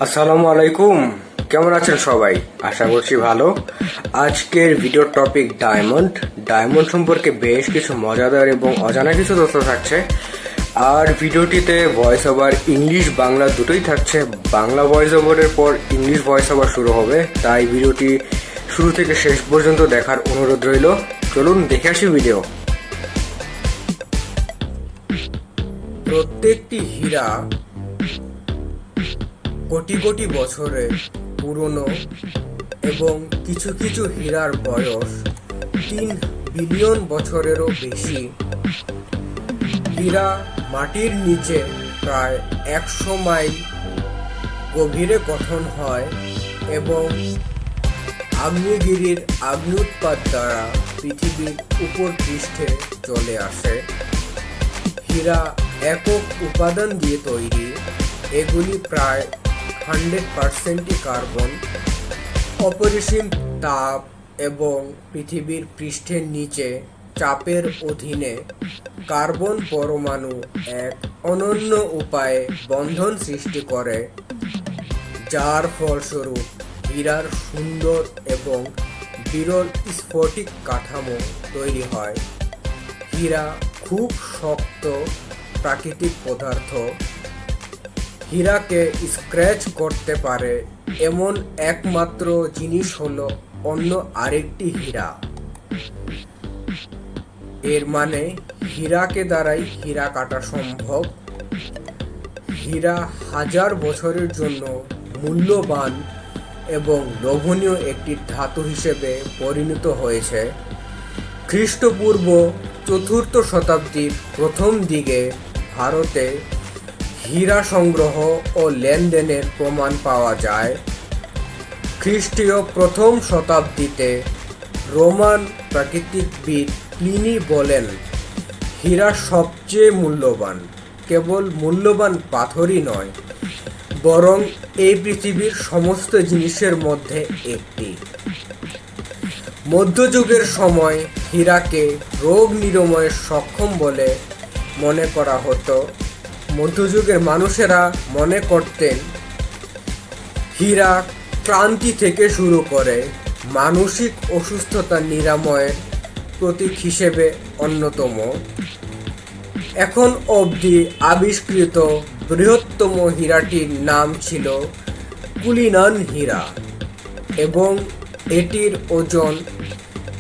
আসসালামু আলাইকুম, কেমন আছেন সবাই? আশা করছি ভালো। আজকের ভিডিও টপিক ডায়মন্ড সম্পর্কে বেশ কিছু মজাদার এবং অজানা কিছু তথ্য থাকছে। আর ভিডিওটিতে ভয়েস ওভার ইংলিশ বাংলা দুটোই থাকছে। বাংলা ভয়েস ওভারের পর ইংলিশ ভয়েস ওভার শুরু হবে, তাই ভিডিওটি শুরু থেকে শেষ পর্যন্ত দেখার অনুরোধ রইল। চলুন দেখে আসি ভিডিও। প্রত্যেকটি হীরা কোটি কোটি বছরের পুরনো এবং কিছু কিছু হীরার বয়স 3 বিলিয়ন বছরেরও বেশি। হীরা মাটির নিচে প্রায় 100 মাইল গভীরে গঠন হয় এবং আগ্নেয়গিরির অগ্ন্যুৎপাত দ্বারা পৃথিবীর উপর পৃষ্ঠে চলে আসে। হীরা একক উপাদান দিয়ে তৈরি। এগুলি প্রায় 100% কার্বন। অপরিসীম তাপ এবং পৃথিবীর পৃষ্ঠের নিচে চাপের অধীনে কার্বন পরমাণু এক অনন্য উপায়ে বন্ধন সৃষ্টি করে, যার ফলস্বরূপ হীরার সুন্দর এবং বিরল স্ফটিক কাঠামো তৈরি হয়। হীরা খুব শক্ত প্রাকৃতিক পদার্থ। হীরাকে স্ক্র্যাচ করতে পারে এমন একমাত্র জিনিস হলো অন্য আরেকটি হীরা। এর মানে হীরাকে দ্বারাই হীরা কাটা সম্ভব। হীরা হাজার বছরের জন্য মূল্যবান এবং লোভনীয় একটি ধাতু হিসেবে পরিণত হয়েছে। খ্রিস্টপূর্ব 4র্থ শতাব্দীর প্রথম দিকে ভারতে হীরা সংগ্রহ ও লেনদেনের প্রমাণ পাওয়া যায়। খ্রিস্টীয় প্রথম শতাব্দীতে রোমান প্রাকৃতিকবিদ প্লিনি বলেন, হীরা সবচেয়ে মূল্যবান। কেবল মূল্যবান পাথরই নয়, বরং এই পৃথিবীর সমস্ত জিনিসের মধ্যে একটি। মধ্যযুগের সময় হীরাকে রোগ নিরাময়ে সক্ষম বলে মনে করা হতো। মধ্যযুগের মানুষেরা মনে করতেন হীরা ক্লান্তি থেকে শুরু করে মানসিক অসুস্থতা নিরাময়ের প্রতীক হিসেবে অন্যতম। এখন অবধি আবিষ্কৃত বৃহত্তম হীরাটির নাম ছিল কুলিনান হীরা এবং এটির ওজন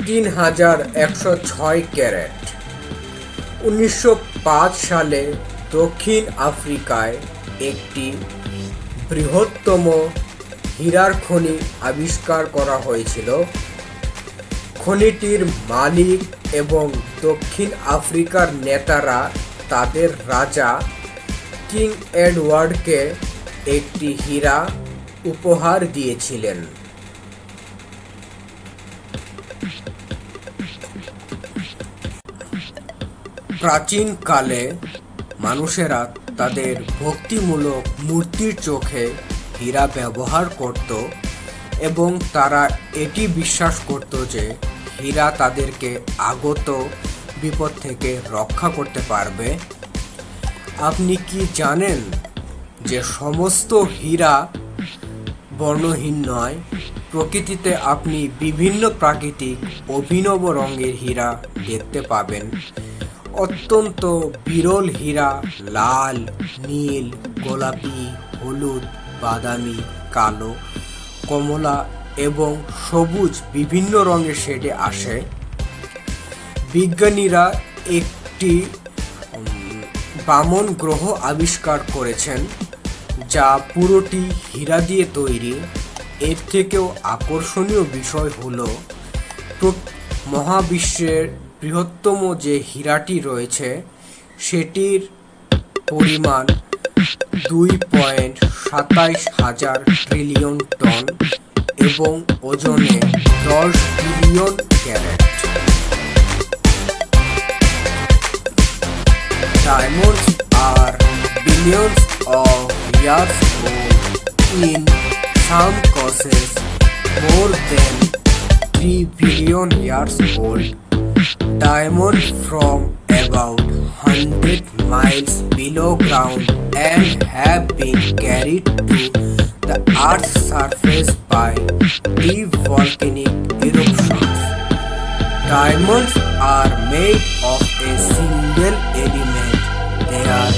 3106 ক্যারেট। 1905 সালে দক্ষিণ আফ্রিকায় একটি বৃহত্তম হীরার খনি আবিষ্কার করা হয়েছিল। খনিটির মালিক এবং দক্ষিণ আফ্রিকার নেতারা তাদের রাজা কিং এডওয়ার্ডকে একটি হীরা উপহার দিয়েছিলেন। প্রাচীনকালে মানুষেরা তাদের ভক্তিমূলক মূর্তির চোখে হীরা ব্যবহার করত এবং তারা এটি বিশ্বাস করত যে হীরা তাদেরকে আগত বিপদ থেকে রক্ষা করতে পারবে। আপনি কি জানেন যে সমস্ত হীরা বর্ণহীন নয়? প্রকৃতিতে আপনি বিভিন্ন প্রাকৃতিক অভিনব রঙের হীরা দেখতে পাবেন। অত্যন্ত বিরল হীরা লাল, নীল, গোলাপি, হলুদ, বাদামি, কালো, কমলা এবং সবুজ বিভিন্ন রঙের শেডে আসে। বিজ্ঞানীরা একটি বামন গ্রহ আবিষ্কার করেছেন যা পুরোটি হীরা দিয়ে তৈরি। এর থেকেও আকর্ষণীয় বিষয় হলো মহাবিশ্বের বৃহত্তম যে হীরাটি রয়েছে সেটির পরিমাণ 2.27 হাজার ট্রিলিয়ন টন এবং ওজনে 10 billion carat. Diamonds are billions of years old. In some cases, more than 3 billion years old. Diamonds from about 100 miles below ground and have been carried to the Earth's surface by deep volcanic eruptions. Diamonds are made of a single element. They are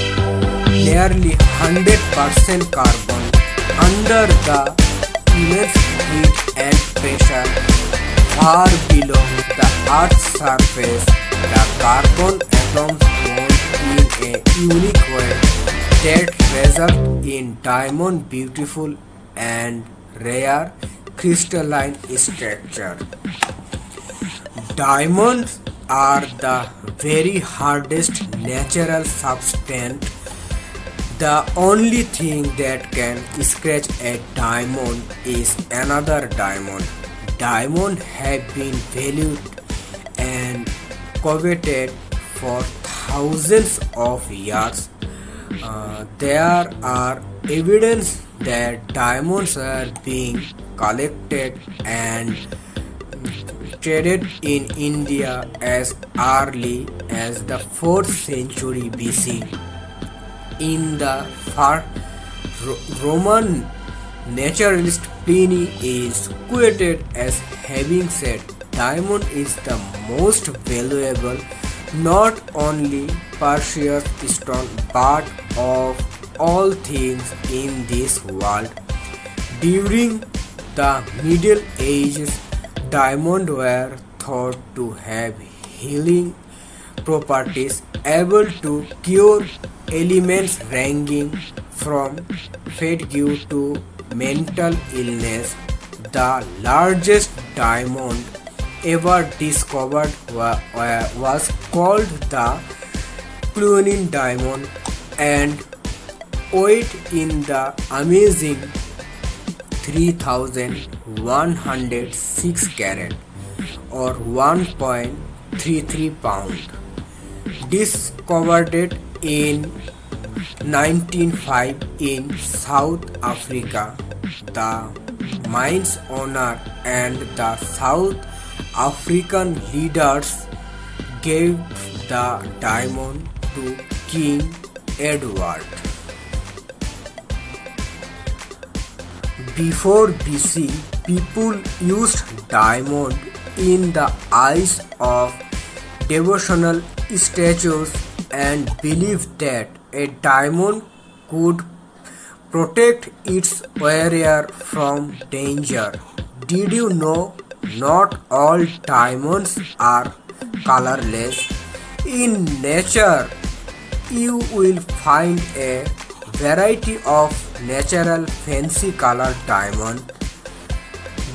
nearly 100% carbon. Under the immense heat and pressure far below the Earth's surface, the carbon atoms bond in a unique way that result in diamond beautiful and rare crystalline structure. Diamonds are the very hardest natural substance. The only thing that can scratch a diamond is another diamond. Diamonds have been valued and coveted for thousands of years. There are evidence that diamonds are being collected and traded in India as early as the 4th century BC. In the Roman naturalist Pliny is quoted as having said, "Diamond is the most valuable not only precious stone but of all things in this world." During the Middle Ages, diamonds were thought to have healing properties, able to cure ailments ranging from fatigue to mental illness. The largest diamond ever discovered was called the Cullinan diamond and weighed in the amazing 3,106 carat or 1.33 pound. Discovered in 1905 in South Africa, the mine's owner and the South African leaders gave the diamond to King Edward. Before BC, people used diamond in the eyes of devotional statues and believed that a diamond could protect its wearer from danger. Did you know not all diamonds are colorless? In nature, you will find a variety of natural fancy colored diamonds.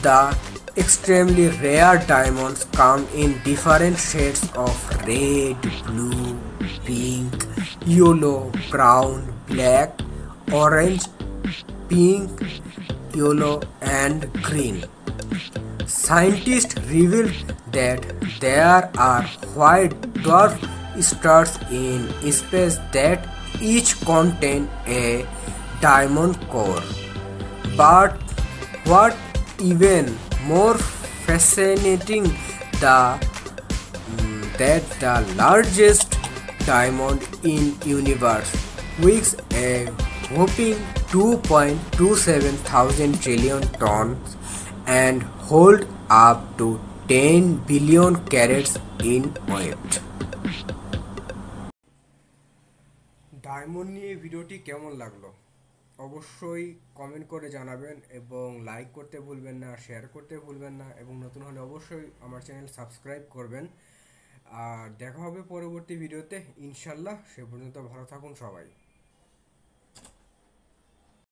The extremely rare diamonds come in different shades of red, blue, pink, yellow, brown, black, orange, pink, yellow, and green. Scientists revealed that there are white dwarf stars in space that each contain a diamond core. But what even more fascinating that the largest diamond in universe weighs a whopping 2.27 thousand trillion tons and hold up to 10 billion carats in weight. Diamond নিয়ে ভিডিওটি কেমন লাগলো অবশ্যই comment করে জানাবেন এবং like করতে ভুলবেন না, শেয়ার করতে ভুলবেন না এবং নতুন হলে অবশ্যই আমার চ্যানেল সাবস্ক্রাইব করবেন। আর দেখা হবে পরবর্তী ভিডিওতে ইনশাল্লাহ। সে পর্যন্ত ভালো থাকুন সবাই।